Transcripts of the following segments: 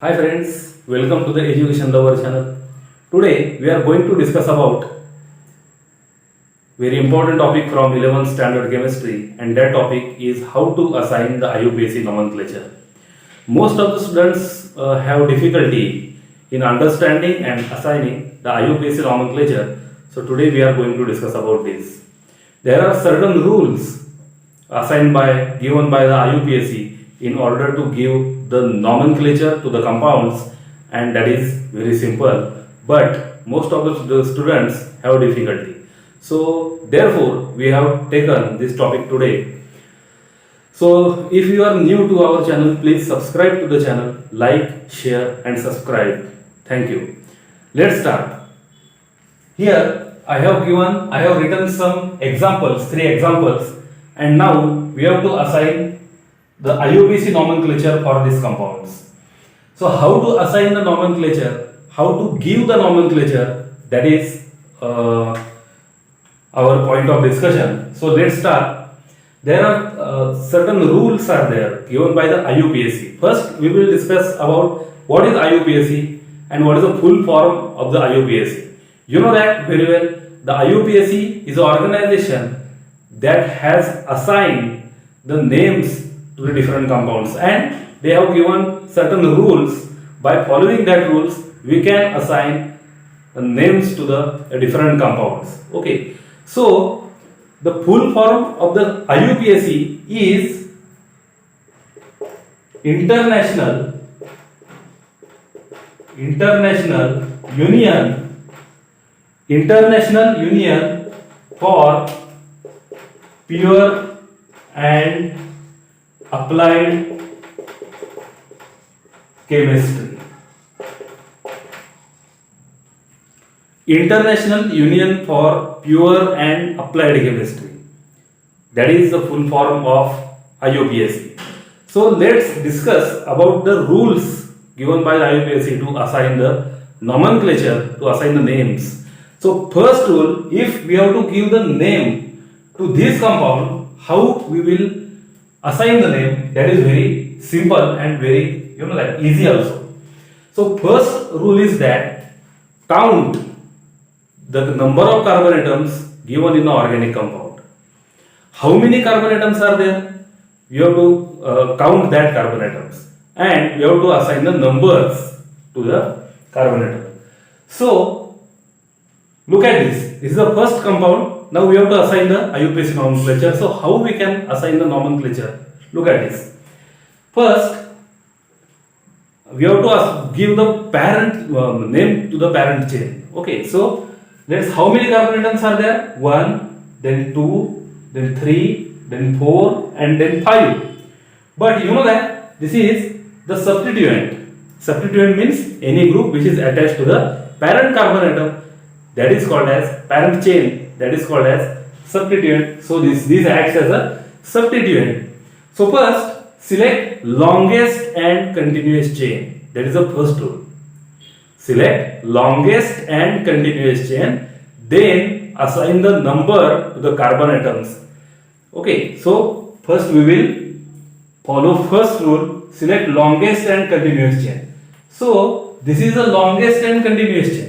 Hi friends, welcome to the Education Lover channel. Today we are going to discuss about very important topic from 11th standard chemistry, and that topic is how to assign the IUPAC nomenclature. Most of the students have difficulty in understanding and assigning the IUPAC nomenclature. So today we are going to discuss about this. There are certain rules given by the IUPAC in order to give the nomenclature to the compounds, and that is very simple, but most of the students have difficulty. So therefore we have taken this topic today. So if you are new to our channel, please subscribe to the channel, like, share and subscribe. Thank you. Let's start. Here I have written some examples, 3 examples, and now we have to assign the IUPAC nomenclature for these compounds. So how to assign the nomenclature, how to give the nomenclature, that is our point of discussion. So let's start. There are certain rules are there given by the IUPAC. First we will discuss about what is IUPAC and what is the full form of the IUPAC. You know that very well. The IUPAC is an organization that has assigned the names to the different compounds, and they have given certain rules. By following that rules, we can assign the names to the different compounds. Okay, so the full form of the IUPAC is International Union for Pure and Applied Chemistry. International Union for Pure and Applied Chemistry. That is the full form of IUPAC. So let's discuss about the rules given by the IUPAC to assign the nomenclature, to assign the names. So first rule, if we have to give the name to this compound, how we will assign the name, that is very simple and very easy also. So first rule is that count the number of carbon atoms given in the organic compound. How many carbon atoms are there? You have to count that carbon atoms, and we have to assign the numbers to the carbon atom. So look at this. This is the first compound. Now we have to assign the IUPAC nomenclature. So how we can assign the nomenclature? Look at this. First, we have to give the parent name to the parent chain. Okay, so let's, how many carbon atoms are there? 1, then 2, then 3, then 4, and then 5. But you know that this is the substituent. Substituent means any group which is attached to the parent carbon atom. That is called as parent chain. That is called as substituent. So this acts as a substituent. So first, select longest and continuous chain. That is the first rule. Select longest and continuous chain. Then assign the number to the carbon atoms. Okay. So first we will follow first rule. Select longest and continuous chain. So this is the longest and continuous chain.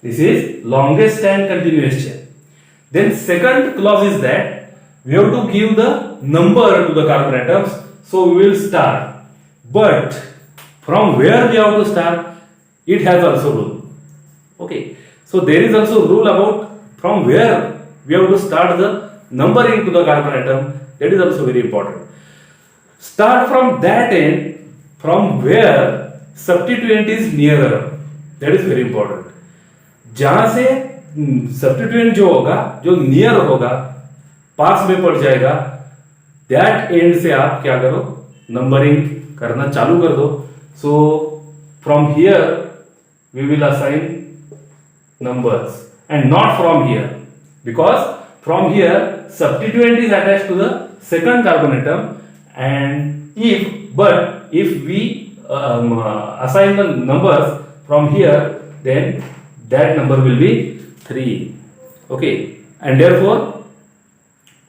This is longest and continuous chain. Then second clause is that we have to give the number to the carbon atoms. So we will start. But from where we have to start, it has also rule. Okay. So there is also rule about from where we have to start the numbering to the carbon atom. That is also very important. Start from that end, from where substituent is nearer. That is very important. जहां से substituent जो होगा, जो near होगा, पास में पड़ जाएगा, that and से आप क्या करो, नंबरिंग करना चालू कर दो. So from here we will assign numbers and not from here, because from here substituent is attached to the second carbon atom, and if we assign the numbers from here, then that number will be 3. Okay, and therefore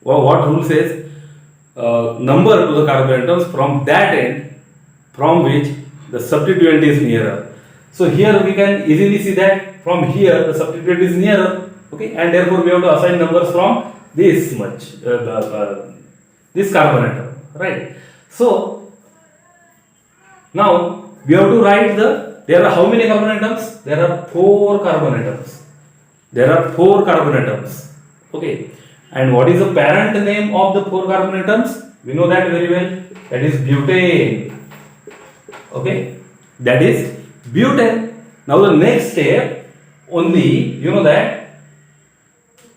what rule says, number to the carbon atoms from that end from which the substituent is nearer. So here we can easily see that from here the substituent is nearer, okay, and therefore we have to assign numbers from this much, this carbon atom, right? So now we have to write there are how many carbon atoms? There are 4 carbon atoms. There are 4 carbon atoms, okay. And what is the parent name of the 4 carbon atoms? We know that very well. That is butane. Okay, that is butane. Now the next step only, you know that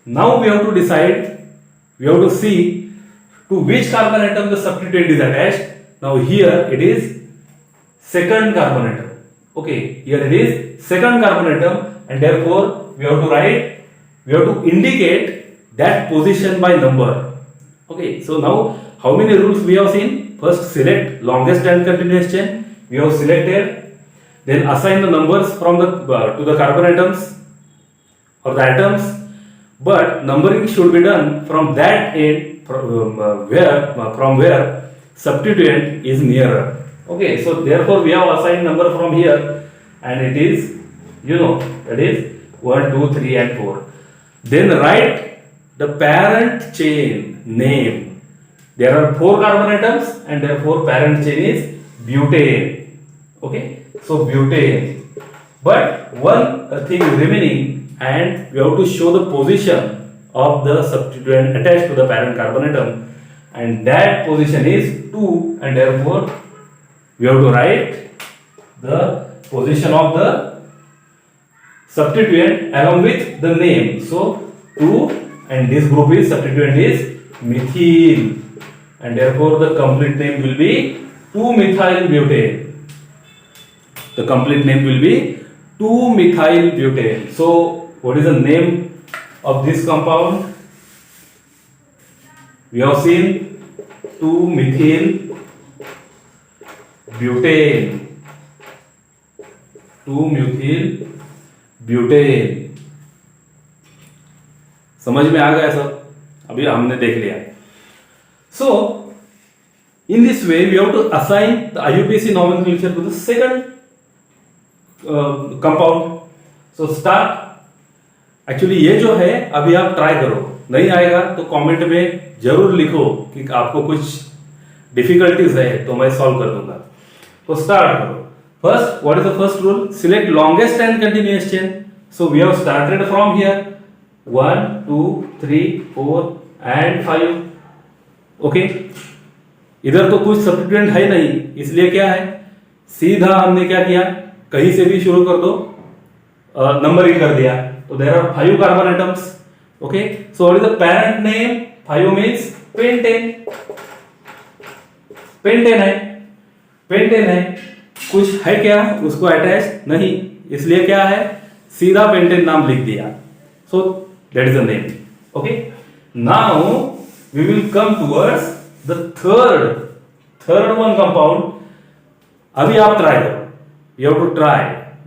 now we have to decide, we have to see to which carbon atom the substituent is attached. Now here it is second carbon atom. Okay, here it is second carbon atom, and therefore we have to write, we have to indicate that position by number. Okay, so now how many rules we have seen? First, select longest and continuous chain. We have selected. Then assign the numbers from the to the carbon atoms or the atoms. But numbering should be done from that end from where substituent is nearer. Okay, so therefore we have assigned number from here, and it is, you know, that is 1, 2, 3 and 4. Then write the parent chain name. There are 4 carbon atoms, and therefore parent chain is butane. Okay, so butane. But one thing is remaining, and we have to show the position of the substituent attached to the parent carbon atom, and that position is 2, and therefore we have to write the position of the substituent along with the name. So 2, and this group is substituent is methyl, and therefore the complete name will be 2-methyl butane. The complete name will be 2-methyl butane. So what is the name of this compound? We have seen 2-methyl butane. 2-methyl butane. समझ में आ गया सब? अभी हमने देख लिया. So in this way we have to assign the IUPAC nomenclature to the second compound. So start. Actually ये जो है अभी आप ट्राई करो, नहीं आएगा तो कमेंट में जरूर लिखो कि आपको कुछ डिफिकल्टीज है तो मैं सॉल्व कर दूंगा. तो स्टार्ट करो. First, what is the first rule? Select longest and continuous chain. So we have started from here 1, 2, 3, 4 and 5. Okay, इधर तो कुछ सब्स्टिट्यूएंट है नहीं, इसलिए क्या है, सीधा हमने क्या किया, कहीं से भी शुरू कर दो, नंबरिंग कर दिया. तो there are 5 carbon atoms. Okay, so what is the parent name? 5 means pentane. Pentane है, पेंटेन है. कुछ है क्या उसको अटैच? नहीं, इसलिए क्या है, सीधा पेंटेन नाम लिख दिया. So that is the name. Okay, now we will come towards the third one compound. अभी आप try करो. You have to try.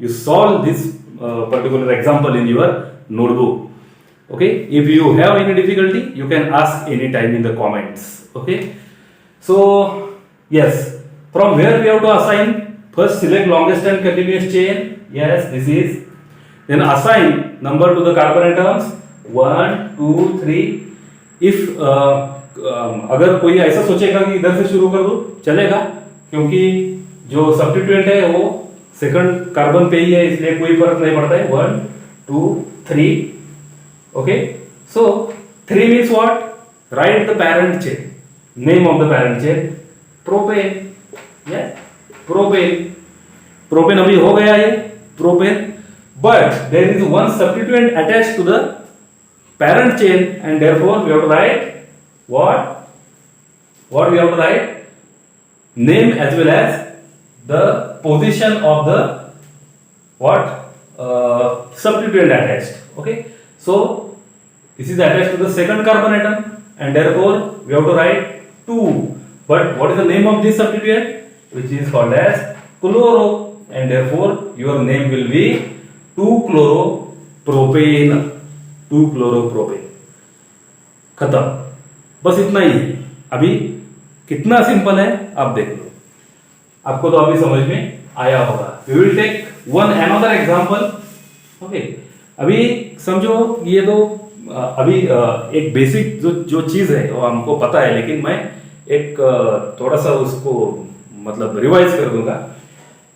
You solve this particular example in your notebook. Okay. If you have any difficulty, you can ask anytime in the comments. Okay. So yes, from where we have to assign? First, select longest and continuous chain. Yes, this is. Then assign number to the carbon atoms 1, 2, 3. If अगर कोई ऐसा सोचेगा कि इधर से शुरू कर दो, चलेगा, क्योंकि जो सब्स्टिट्यूएंट है वो सेकंड कार्बन पे ही है, इसलिए कोई फर्क नहीं पड़ता है. 1, 2, 3. Okay, so 3 means what? Right the parent chain. Name of the parent chain propane. या प्रोपेन. प्रोपेन अभी हो गया ये propane, but there is one substituent attached to the parent chain, and therefore we have to write what we have to write? Name as well as the position of the substituent attached. Okay, so this is attached to the second carbon atom, and therefore we have to write 2. But what is the name of this substituent? Which is called as chloro, and therefore your name will be 2-chloropropane. 2-chloropropane. खत्म. बस इतना ही है. अभी कितना simple है आप देख लो, आपको तो अभी समझ में आया होगा। We will take one another example. Okay, अभी समझो ये तो अभी एक बेसिक जो चीज है वो हमको पता है, लेकिन मैं एक थोड़ा सा उसको मतलब रिवाइज कर दूंगा।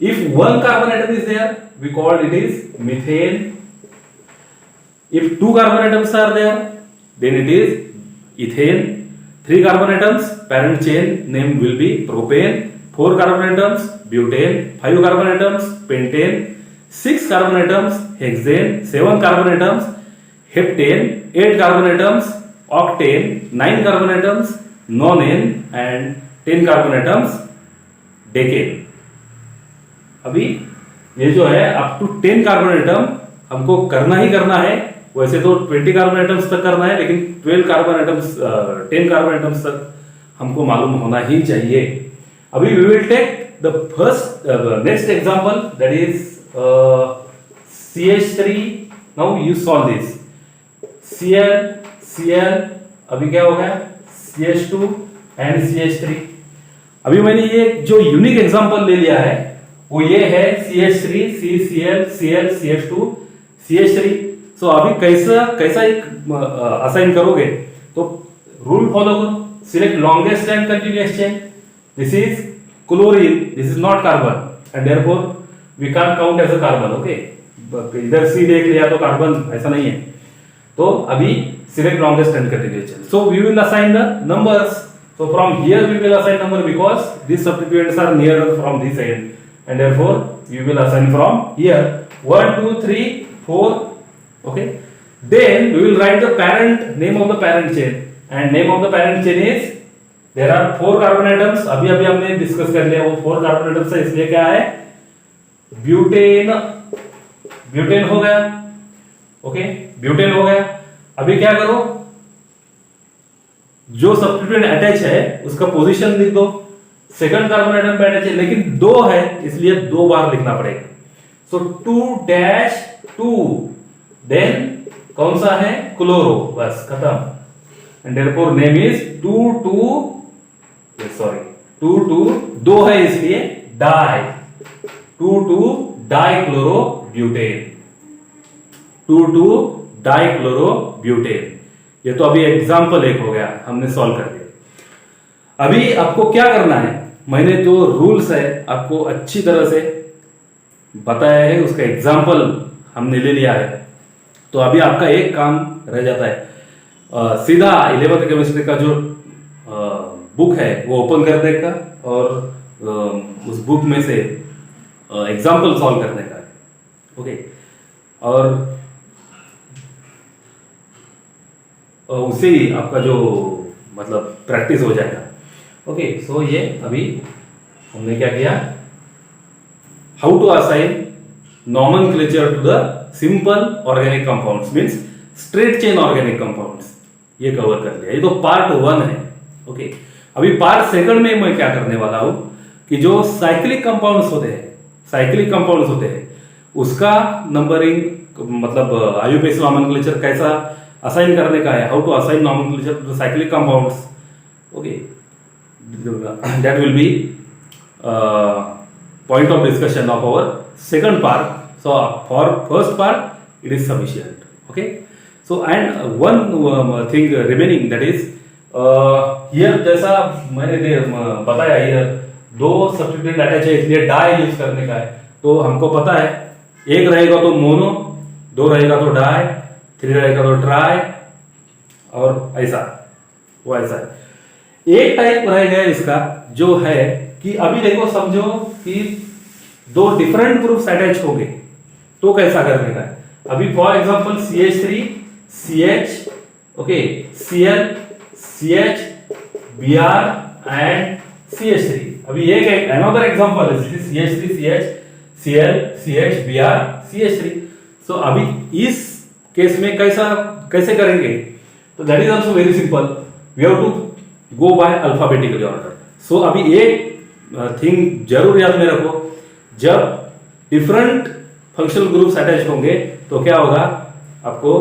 If one carbon atom is there we called it is methane. If two carbon atoms are there then it is ethane. 3 carbon atoms parent chain name will be propane. 4 carbon atoms butane. 5 carbon atoms pentane. 6 carbon atoms hexane. 7 carbon atoms heptane. 8 carbon atoms octane. 9 carbon atoms nonane and 10 carbon atoms decane. अभी ये जो है up to 10 carbon atom हमको करना ही करना है। वैसे तो 20 कार्बन एटम्स तक करना है, लेकिन 12 कार्बन एटम्स 10 कार्बन एटम्स तक हमको मालूम होना ही चाहिए। अभी we will take the first next example that is CH3। Now you solve this Cl अभी क्या हो गया CH2 एंड CH3। अभी मैंने ये जो यूनिक एग्जांपल ले लिया है वो ये है CH3 CCl Cl CH2 CH3। सो अभी कैसा एक असाइन करोगे तो रूल फॉलो करो। Select longest and continuous chain. This is chlorine, this is not carbon and therefore we can't count as a carbon. Okay, इधर सी देख लिया तो कार्बन ऐसा नहीं है। तो अभी select longest and continuous chain. So we will assign the numbers. So from here we will assign number because this substituents are near from this end and therefore we will assign from here 1 2 3 4. Okay, then we will write the parent name of the parent chain and name of the parent chain is there are 4 carbon atoms। अभी हमने discuss कर लिया वो 4 carbon atoms है, इसलिए क्या है butane हो गया। ओके, ब्यूटेन हो गया। अभी क्या करो जो सब्स्टिट्यूएंट अटैच है उसका पोजीशन लिख दो। सेकंड कार्बन एटम पे अटैच है लेकिन 2 है इसलिए 2 बार लिखना पड़ेगा। सो 2-2 देन कौन सा है क्लोरो, बस खत्म। एंड देयरफॉर नेम इज 2 है इसलिए डाई 2 डाइक्लोरो ब्यूटेन। ये तो अभी एग्जांपल एक हो गया, हमने सॉल्व कर दिया। अभी आपको क्या करना है, मैंने जो रूल्स है आपको अच्छी तरह से बताया है, उसका एग्जाम्पल हमने ले लिया है। तो अभी आपका एक काम रह जाता है, सीधा 11th केमिस्ट्री का जो बुक है वो ओपन कर देगा और उस बुक में से एग्जाम्पल सॉल्व करने का है। ओके, और उससे ही आपका जो मतलब प्रैक्टिस हो जाएगा। ओके, सो ये अभी हमने क्या किया, how to assign nomenclature to the simple organic compounds means straight chain organic compounds, ये कवर कर लिया। ये तो पार्ट 1 है। ओके, अभी पार्ट 2 में मैं क्या करने वाला हूं कि जो साइक्लिक कंपाउंड्स होते हैं उसका नंबरिंग मतलब आईयूपीएसी नॉमेनक्लेचर कैसा असाइन करने का है, how to assign nomenclature to the cyclic compounds. Okay, that will be point of discussion of our second part. So for first part it is sufficient. Okay, so and one thing remaining, that is here जैसा मैंने बताया, here 2 substituent attach है इसलिए dye use करने का है। तो हमको पता है एक रहेगा तो मोनो, 2 रहेगा तो डाई, 3 रहेगा तो ट्राई, और ऐसा वो ऐसा है। एक टाइप रह गया इसका जो है कि अभी देखो समझो कि 2 डिफरेंट ग्रुप्स अटैच हो गए तो कैसा करने का है। अभी for example CH3 CH, okay, Cl CH Br and CH3। अभी एक अनदर एग्जांपल है CH3 CH Cl CH Br CH3। सो अभी इस केस में कैसे करेंगे, तो that is also very simple, we have to go by alphabetically order. So अभी एक थिंग जरूर याद में रखो, जब डिफरेंट फंक्शनल ग्रुप्स अटैच होंगे तो क्या होगा, आपको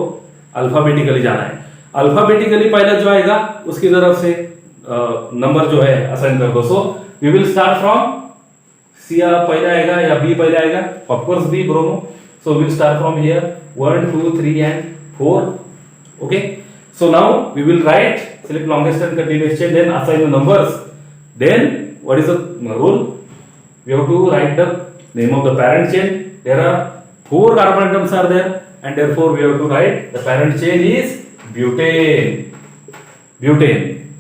अल्फाबेटिकली जाना है। अल्फाबेटिकली पहला जो आएगा उसकी तरफ से नंबर जो है असाइन कर दो। So we will start from C पहले आएगा या बी पहले आएगा? Of course B, bromo. So we'll start from here 1, 2, 3 and 4. Okay. So now we will write, select longest and continuous chain, then assign the numbers. Then what is the rule? We have to write the name of the parent chain. There are 4 carbon atoms are there, and therefore we have to write the parent chain is butane. Butane.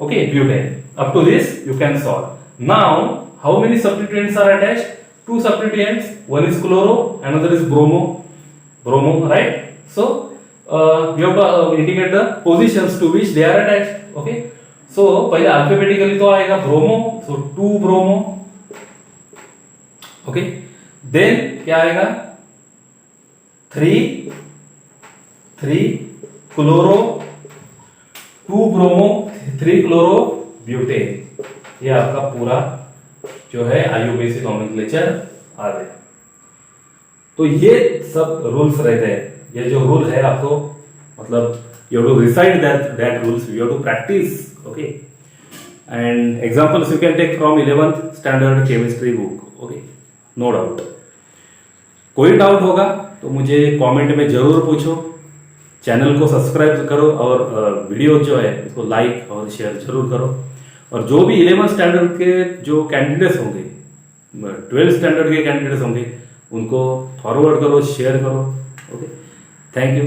Okay, butane. Up to this you can solve. Now how many substituents are attached? 2 substituents. One is chloro, another is bromo. Bromo, right? So you have to indicate the positions to which they are attached. Okay. So पहले alphabetically तो आएगा bromo. So 2 bromo. Okay. Then क्या आएगा? 3 chloro, 2 bromo, 3 chloro butane. ये आपका पूरा जो है IUPAC नॉमेनक्लेचर आ गया. तो ये सब रूल्स रहते हैं. ये जो रूल है आपको मतलब you have to recite that rules, you have to practice. Okay. And examples you can take from 11th standard chemistry book. Okay, no doubt. कोई डाउट होगा तो मुझे कमेंट में जरूर पूछो. चैनल को सब्सक्राइब करो और वीडियो जो है उसको लाइक और शेयर जरूर करो. और जो भी 11th स्टैंडर्ड के जो कैंडिडेट्स होंगे, 12th स्टैंडर्ड के कैंडिडेट्स होंगे, उनको फॉरवर्ड करो, शेयर करो. Okay, thank you.